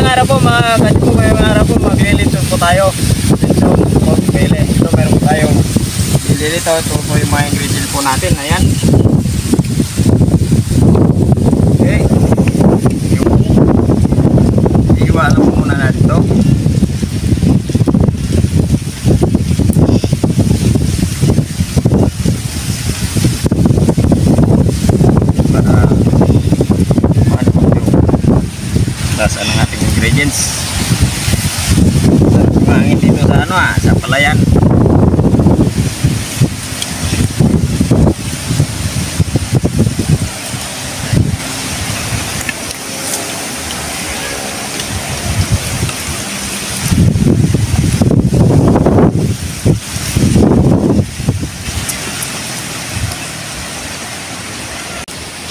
araw po mga kachibog, ngayong araw po maglilitson po tayo. Litson pork belly. Ito meron po tayong lilito. Ito po yung mga ingredients po natin. Ayan. Okay. Iiwanan po muna natin ito. Ang ating ingredients. Mangin dito sa sa palayan.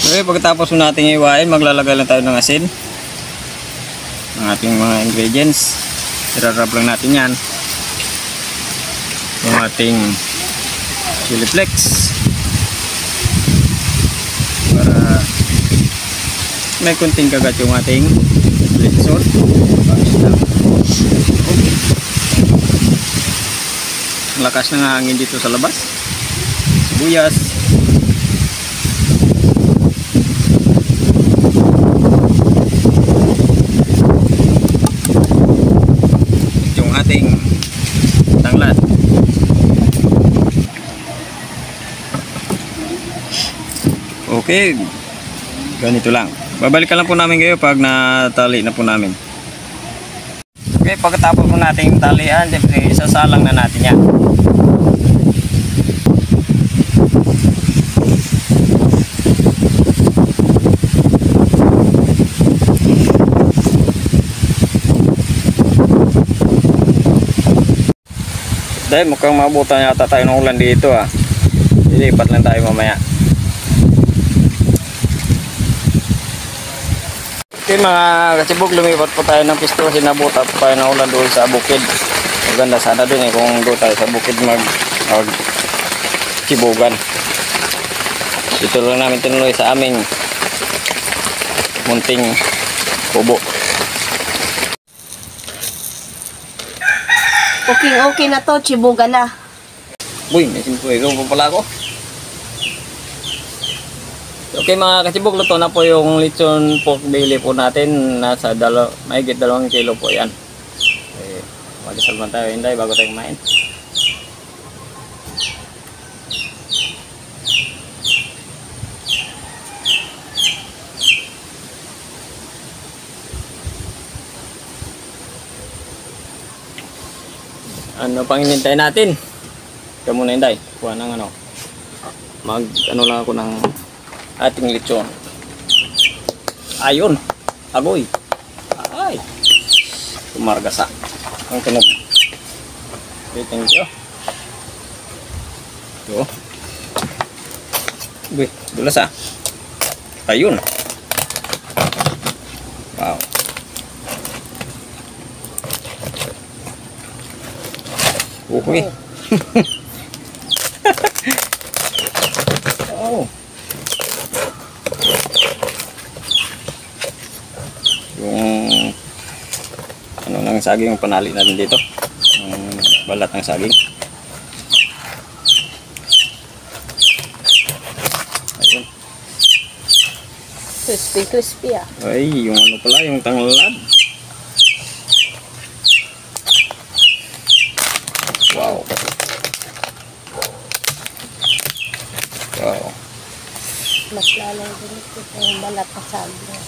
Okay, pagkatapos natin iwain, maglalagay lang tayo ng asin. Ang ating mga ingredients, i-rub lang natin yan. Yung ating chili flakes para may kunting kagat yung ating litson. Ang lakas ng hangin dito sa labas. Sibuyas, ating tanglad. Okay, ganito lang. Babalikan lang po namin kayo pag natali na po namin. Okay, pagkatapos po natin talian, siyempre isasalang na natin yan. Dahil mukhang mabutan yata tayo ng ulan dito Lilipat lang tayo mamaya. Okay mga kachibog, lumipat po tayo ng pisto. Sinabutan po tayo ng ulan doon sa bukid. Maganda sana doon kung doon tayo sa bukid mag chibogan. Dito lang namin tinuloy sa aming munting kubo. Okay na to, chibugan na. Uy, may simpuero po pala ako. Okay mga kachibog, luto na po yung lechon pork belly po natin. Nasa mahigit 2 kilo po yan. Okay, mag-isalman tayo hinday bago tayo kumain. Ano pang hinintay natin? Ikaw muna hinday. Kuha ng ano lang ako ng ating lechon. Ayun. Agoy. Ay. Tumargasa. Ang tunog. Okay, thank you. Ito. Uy, dulas Ayun. Wow. Okay. Oh. Yung ano ng saging yung panali natin dito. Yung balat ng saging. Ayun. Crispy Ay, yung ano pala, yung tanglad. Wow. Wow. Mas lalay din ito yung balat na saging.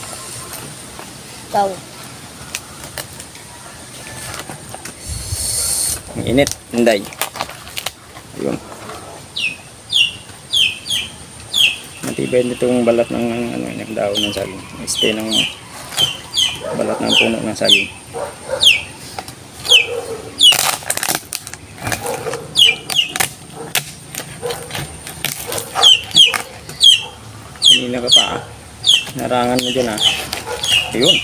Ikaw. Ang init, hinday. Ayun. Matibay nitong balat ng nagdaon ng saging. Stay ng balat ng puno ng saging. Kanina ka pa narangan mo dyan Ayun.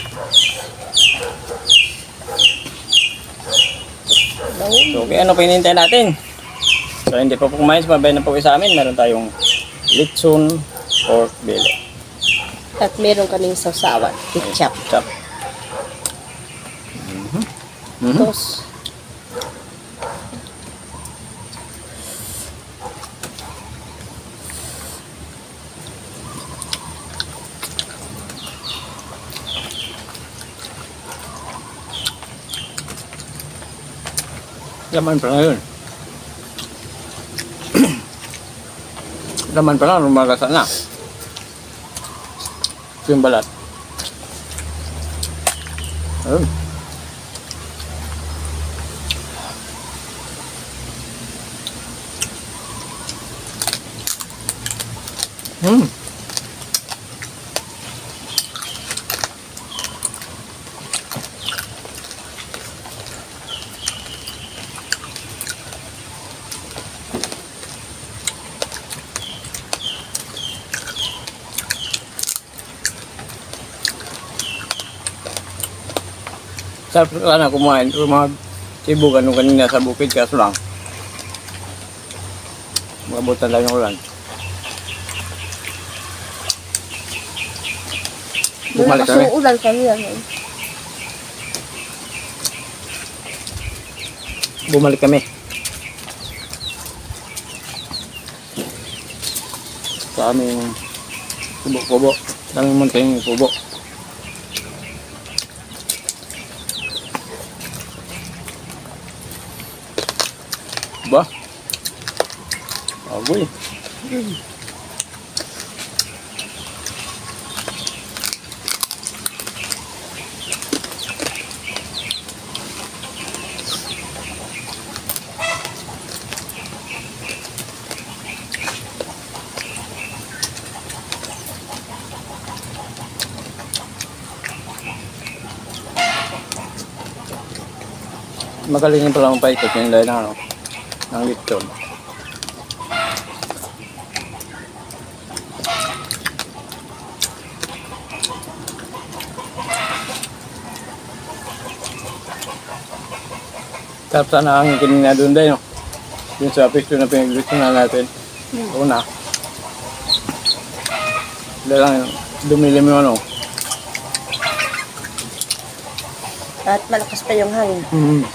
So, okay, ano pa hinihintay natin? So, hindi pa po kumain, mabay na po sa amin. Meron tayong lechon pork belly. At meron kaming sausawan. Ketchup. Chop. Tos. Laman pa lang yun. Laman pa lang, lumagasan na. Ito yung balat. Ayun. Sarap sana kumain. Yung mga tibo ganun kanina sa bukid, kaso lang. Mabutan lang yung ulan. Bumalik Malakas kami. yung ulan kanina. Bumalik kami. Sa aming kubo-kubo. Sa aming munting kubo. Ba? Agoy. Magaling pala ang paikot yung dahil na ano, ng lechon. Sarap sana ang kanina doon dahil, no? Yung sa pwesto na pinag-gusto na natin. Una. Dahil lang, dumilim yung ano. At malakas pa yung hangin.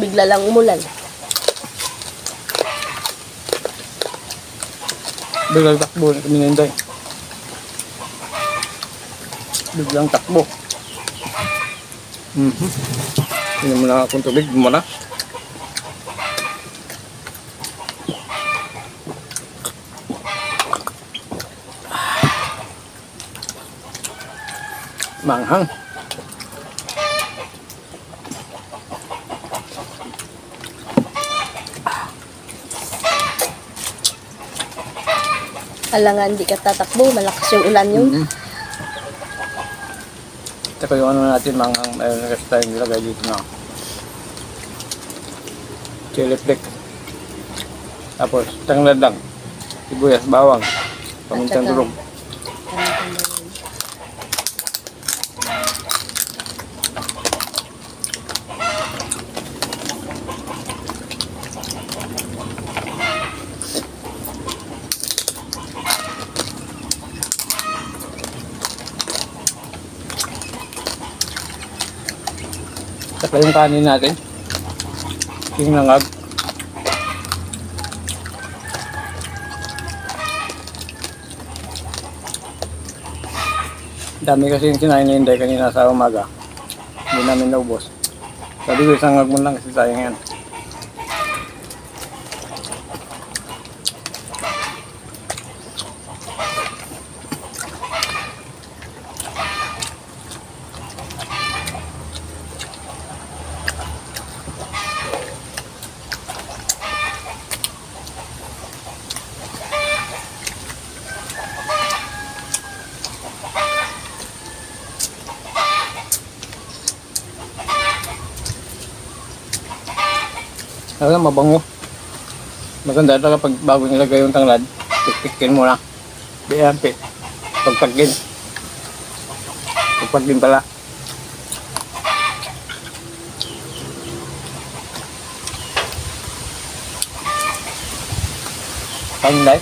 Bigla lang umulan. Biglang takbo na kami ninday. Biglang takbo. Hindi mo na akong tubig, bumana. Manghang. Alangan di ka tatakbo, malakas yung ulan yun. Tsaka yung ano natin, manghang, mayroon kasi tayong nilagay dito na chili flake. Tapos, tanglad lang. Sibuyas, bawang, pamintang durog. Saka yung kanin natin. Yung langag. Dami kasi yung sinain ni Inday kanina sa umaga. Hindi namin naubos. Sabi ko isang ngag mo lang kasi sayang yan. Alam, mabango. Maganda talaga pag bago nilagay yung tanglad, pikpikin mo na. Biampi. Pagpagin. Pagpagin pala. Tanglad.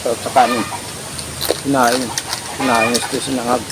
Sarap sa kanin. Kinain. Kinain ito sinangag.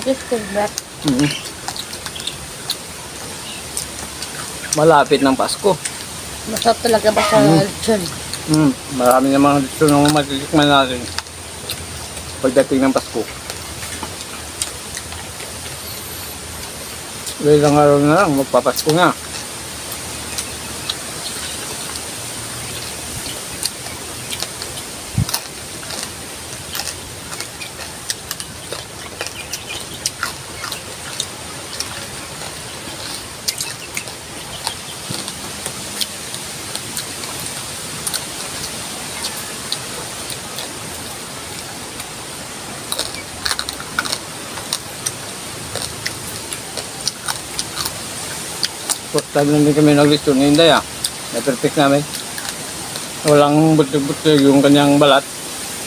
Gusto back. Malapit ng Pasko. Masarap talaga ba sa lechon? Marami namang dito nung matitikman natin pagdating ng Pasko. Ilang araw na lang, magpapasko na. First time lang din kami nag-listo ni Inday na-perfect namin. Walang butig-butig yung kanyang balat.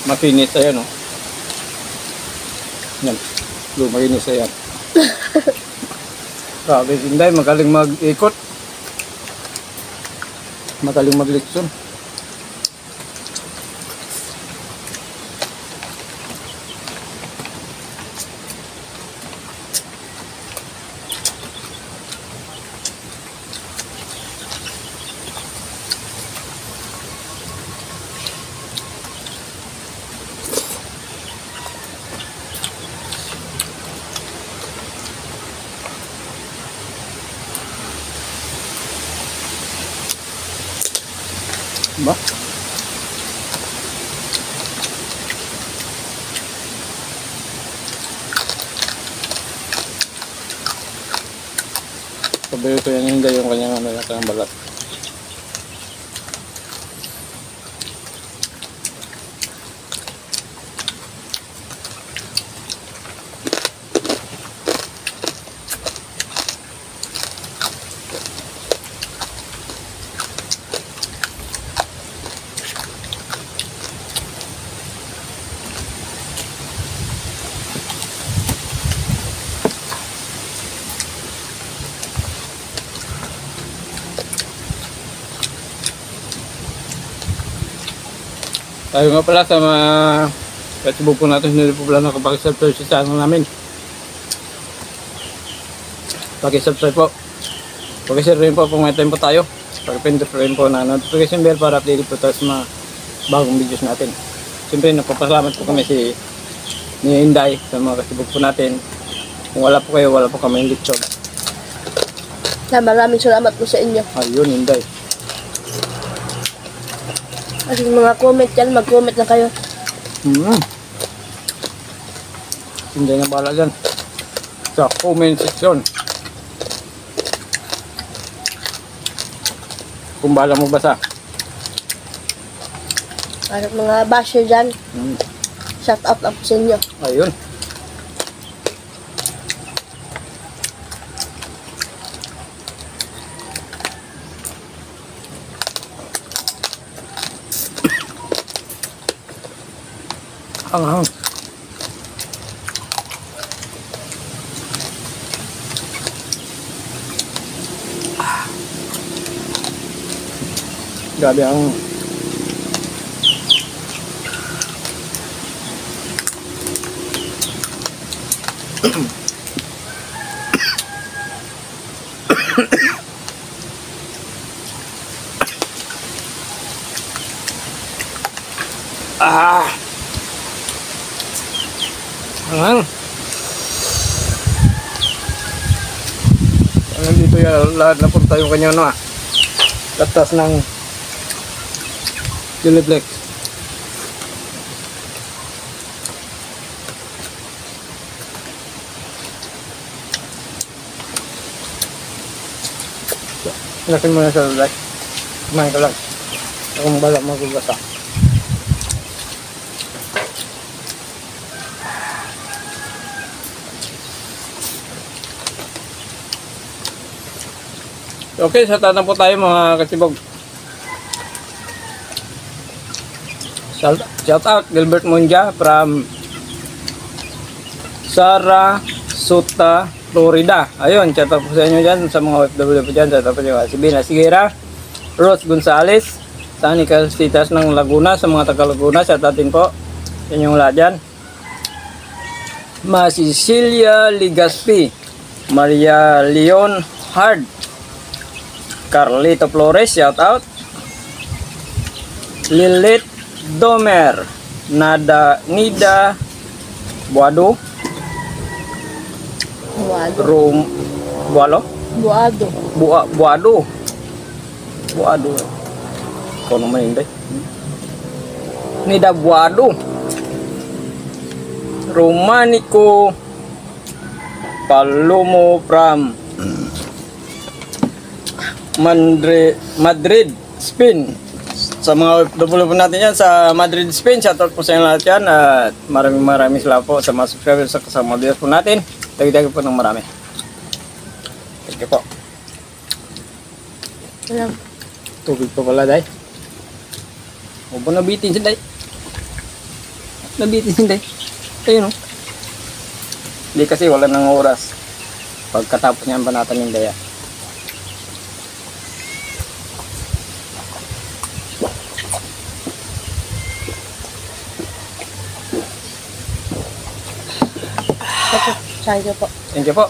Makinis ayan Yan. Makinis ayan. Sabi si Inday, magaling mag-ikot. Magaling mag-listo. Ba? Paborito yan Inday yung kanyang kanyang balat. Tayo nga pala sa mga Facebook po natin, hindi po pala nakapag-subscribe sa channel namin. Paki-subscribe po. Paki-share rin po kung may time po tayo. Paki-pindot rin po na notification bell para update po tayo sa mga bagong videos natin. Siyempre nagpapasalamat po kami ni Inday sa mga Facebook po natin. Kung wala po kayo, wala po kami lechon. Maraming salamat po sa inyo. Ayun Inday. Kasi mga comment yan, mag-comment na kayo. Hindi na bala dyan sa comment section kung bala mo basa. At mga basher dyan, shout out po sa inyo. Ayun. Ang grabe ang nandito yan, lahat na punta yung kanya katas ng Uniplex. Nakin mo na sa lalay. Kumain ka lang. Kung bala magugasa. Okay, sa tanong po tayo mga katibog. Shout out Gilbert Munja from Sarasota, Florida. Ayun, shout out po sa inyo dyan, sa mga OFW po dyan. Shout out po dyan. Si Bina Sigera, Rose Gonzales, sa Nicalcitas ng Laguna, sa mga taga Laguna. Shout out din po sa inyong lahat dyan. Ma Cecilia Ligaspi, Maria Leon Hard, Carlito Flores, shout out. Lilith Domer, Nida Buado, Buado. Bualo, Buado. Buado. Kung naman hindi. Nida Buado, Romanico Palomo from Madrid, Spain. Sa mga OFW natin yan sa Madrid, Spain, shoutout po sa inyo lahat yan. At maraming salamat po sa mga subscribers sa kasama videos po natin. Tagi-tagi po ng marami. Thank you po. Walang Tubig po pala, day. O ba nabitin si day? Nabitin si day. Ayun o. Hindi kasi wala nang oras. Pagkatapos niyan ba natin yung daya. Thank you po. Thank you po.